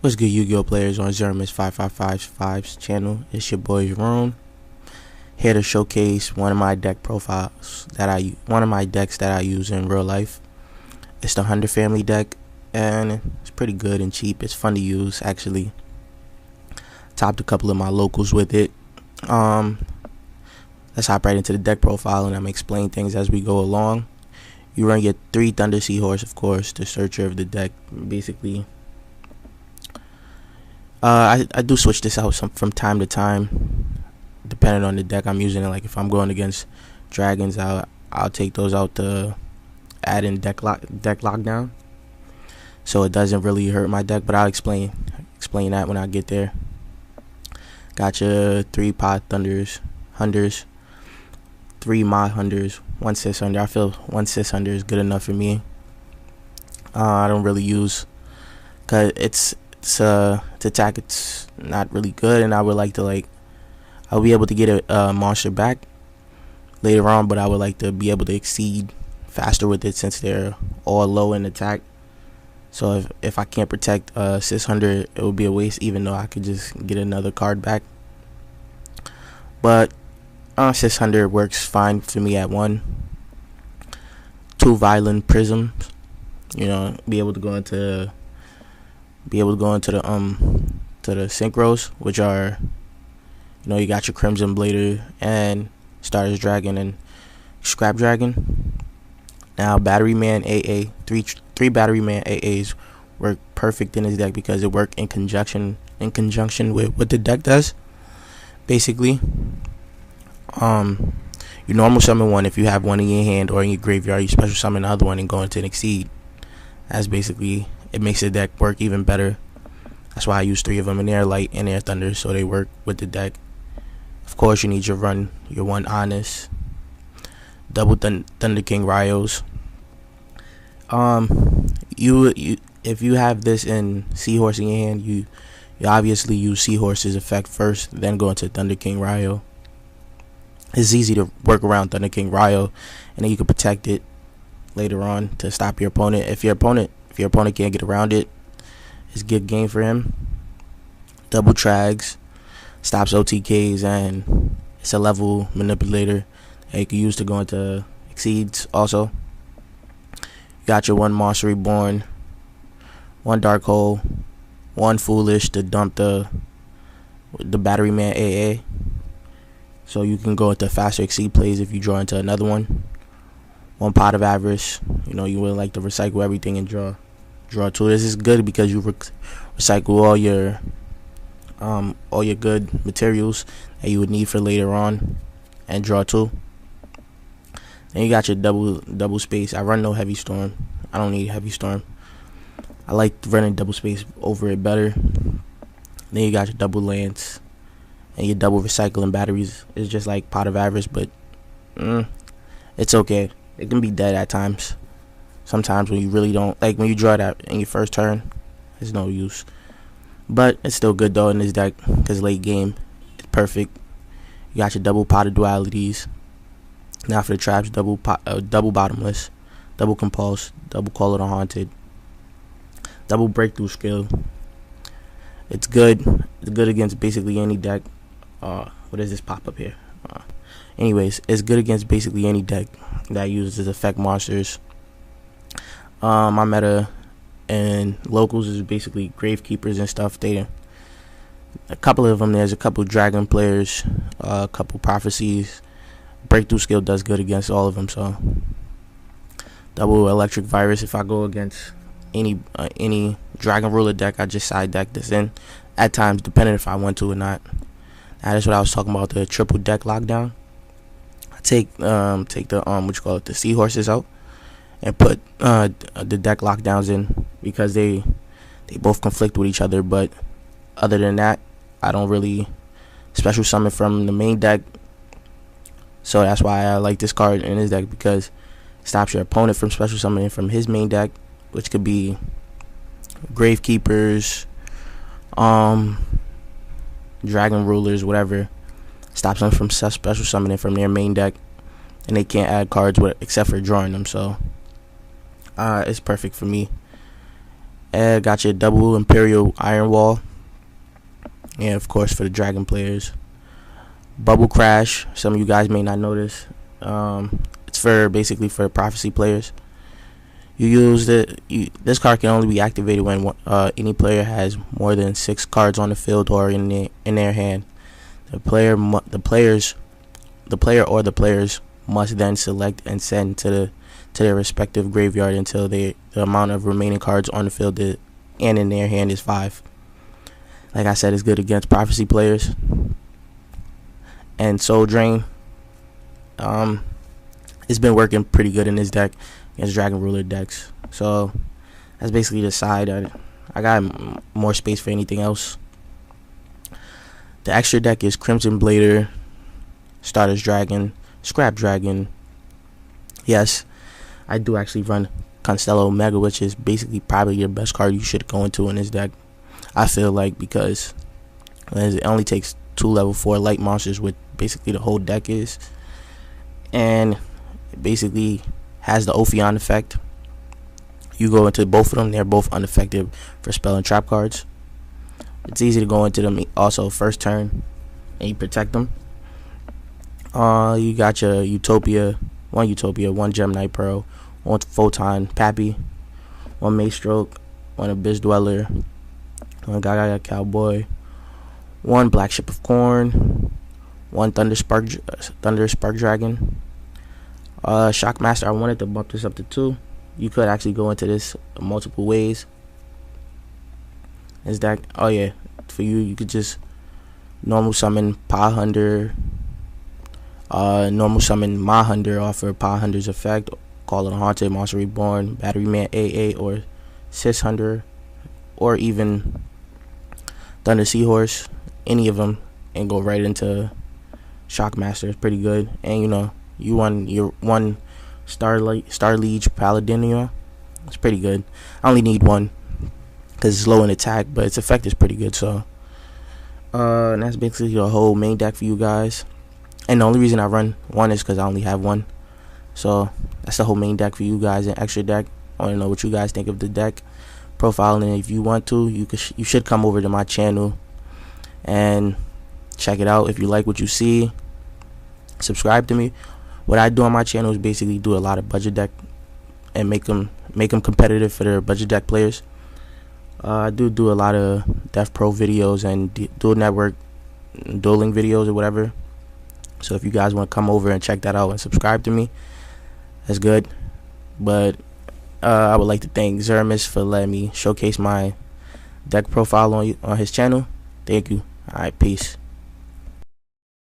What's good, Yu-Gi-Oh players on Zermis5555's channel? It's your boy Rune, here to showcase one of my deck profiles one of my decks that I use in real life. It's the HUNDER family deck, and it's pretty good and cheap. It's fun to use actually. Topped a couple of my locals with it. Let's hop right into the deck profile, and I'm explain things as we go along. You run your 3 Thunder Seahorse, of course, the searcher of the deck, basically. I do switch this out from time to time, depending on the deck I'm using. Like if I'm going against dragons, I'll take those out to add in deck lockdown, so it doesn't really hurt my deck. But I'll explain that when I get there. Got your 3 pot Hunders, 3 mod Hunders, 1 sis Hunder. I feel 1 sis Hunder is good enough for me. I don't really use, cause to attack it's not really good, and I would like to I'll be able to get a monster back later on, but I would like to be able to exceed faster with it since they're all low in attack. So if I can't protect sis Hunter, it would be a waste, even though I could just get another card back. But sis Hunter works fine for me at 1. 2 Violent Prisms, be able to go into the synchros, which are, you got your Crimson Blader and Stardust Dragon and Scrap Dragon. Now Battery Man AA, three Battery Man AAs work perfect in his deck because it work in conjunction with what the deck does. Basically, you normal summon one. If you have one in your hand or in your graveyard, you special summon the other one and go into an Exceed. That's basically, it makes the deck work even better. That's why I use 3 of them in Air Light and Air Thunder, so they work with the deck. Of course, you need your 1 Honest, double Thunder King Ryos. If you have this in Seahorse in your hand, you obviously use Seahorse's effect first, then go into Thunder King Ryo. It's easy to work around Thunder King Ryo, and then you can protect it later on to stop your opponent. If your opponent can't get around it, it's a good game for him. Double Trags, stops OTKs, and it's a level manipulator that you can use to go into Exceeds also. You got your 1 Monster Reborn, 1 Dark Hole, 1 Foolish to dump the Battery Man AA, so you can go into faster Exceed plays if you draw into another one. 1 Pot of Avarice, you would like to recycle everything and draw 2. This is good because you recycle all your good materials that you would need for later on and draw 2. Then you got your double space. I run no Heavy Storm. I don't need Heavy Storm. I like running double space over it better. Then you got your double Lance and your double recycling batteries. It's just like Pot of Avarice, but it's okay. It can be dead at times. Sometimes when you really don't, like when you draw that in your first turn, it's no use. But it's still good though in this deck because late game, it's perfect. You got your double Pot of Dualities. Now for the traps, double Bottomless, double Compulse, double Call of the Haunted, double Breakthrough Skill. It's good. It's good against basically any deck. What is this pop up here? Anyways, it's good against basically any deck that uses effect monsters. My meta and locals is basically Gravekeepers and stuff. A couple of them. There's a couple Dragon players, a couple Prophecies. Breakthrough Skill does good against all of them. So double Electric Virus. If I go against any Dragon Ruler deck, I just side deck this in at times, depending if I want to or not. That's what I was talking about, the triple deck lockdown. I take the Seahorses out and put the deck lockdowns in because they both conflict with each other. But other than that, I don't really special summon from the main deck. So that's why I like this card in his deck, because it stops your opponent from special summoning from his main deck, which could be Gravekeepers, Dragon Rulers, whatever. Stops them from special summoning from their main deck, and they can't add cards except for drawing them. So it's perfect for me. Got your double Imperial Iron Wall. And of course for the dragon players. Bubble Crash. Some of you guys may not know this. It's for basically for prophecy players. You use this card can only be activated when any player has more than 6 cards on the field or in their hand. The player or the players must then select and send to their respective graveyard until the amount of remaining cards on the field and in their hand is 5. Like I said, it's good against prophecy players. And Soul Drain. It's been working pretty good in this deck against Dragon Ruler decks. So that's basically the side. I got more space for anything else. The extra deck is Crimson Blader, Starter's Dragon, Scrap Dragon. Yes, I do actually run Constello Omega, which is basically probably your best card you should go into in this deck. I feel like, because it only takes 2 level 4 light monsters, which basically the whole deck is, and it basically has the Ophion effect. You go into both of them, they're both unaffected for spell and trap cards. It's easy to go into them also first turn, and you protect them. You got your Utopia, one Gemini Pearl, one Photon Pappy, one Maestroke, one Abyss Dweller, one Gaga Cowboy, one Black Ship of Corn, one Thunder Spark Dragon. Shockmaster, I wanted to bump this up to 2. You could actually go into this multiple ways. Is that, oh yeah, for you could just normal summon HUNDER, normal summon HUNDER off of HUNDER's effect, call it a Haunted, Monster Reborn, Battery Man AA, or HUNDER, or even Thunder Seahorse, any of them, and go right into Shockmaster. It's pretty good. And you know, you won your one Star Liege Paladino. It's pretty good. I only need one because it's low in attack, but its effect is pretty good. So and that's basically the whole main deck for you guys. And the only reason I run one is because I only have one. So that's the whole main deck for you guys. An extra deck. I want to know what you guys think of the deck profile, and if you want to, you should come over to my channel and check it out. If you like what you see, subscribe to me. What I do on my channel is basically do a lot of budget deck and make them competitive for their budget deck players. I do a lot of Death Pro videos and dual network dueling videos or whatever. So if you guys want to come over and check that out and subscribe to me, that's good. But I would like to thank Zermis for letting me showcase my deck profile on his channel. Thank you. Alright, peace.